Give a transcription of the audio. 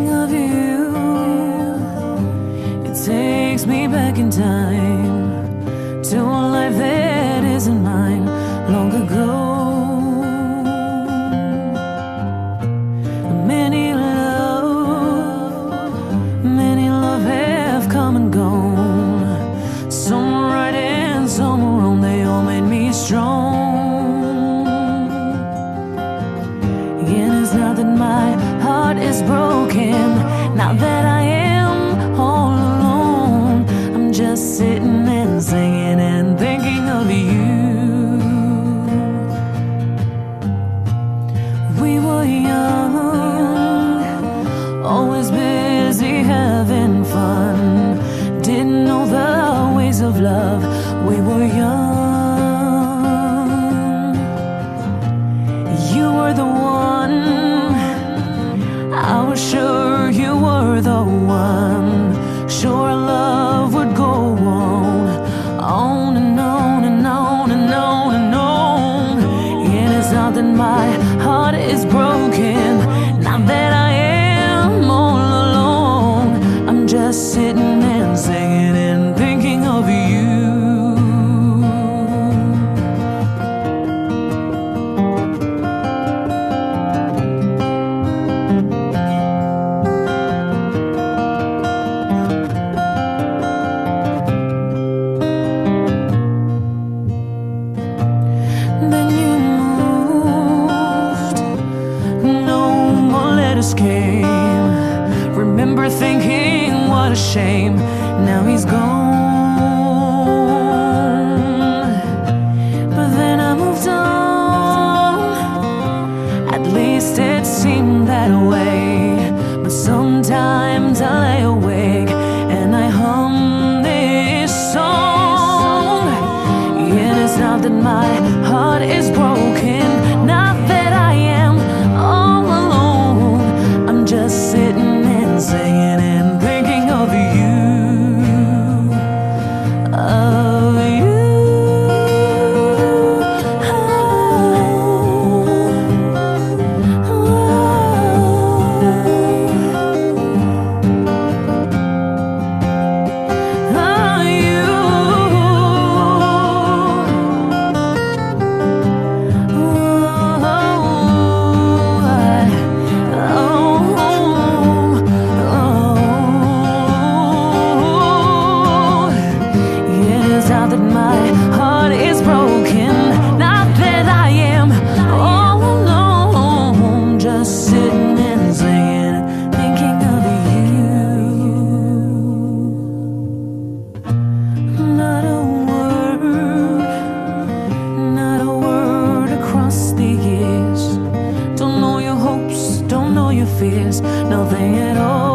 thinking of you. It takes me back in time to a life that isn't mine long ago. Many love have come and gone. Some were right and some were wrong. They all made me strong. And it's not that my heart is broken, not that I am all alone. I'm just sitting and singing and thinking of you. We were young, always busy having fun. Didn't know the ways of love. We were young. You were the one. I was sure you were the one. Sure our love would go on and on and on and on and on. And it's not that my heart is broken, not that I am all alone. I'm just sitting and singing and thinking of you. Then you moved, no more letters came. Remember thinking, what a shame, now he's gone. But then I moved on, at least it seemed that way. But sometimes I lay awake and I hum this song. And it's not that my heart is broken, not that I am all alone. I'm just sitting and singing and thinking of you, of you. That my heart is broken, not that I am all alone. Just sitting and singing, thinking of you. Not a word across the years. Don't know your hopes, don't know your fears, nothing at all.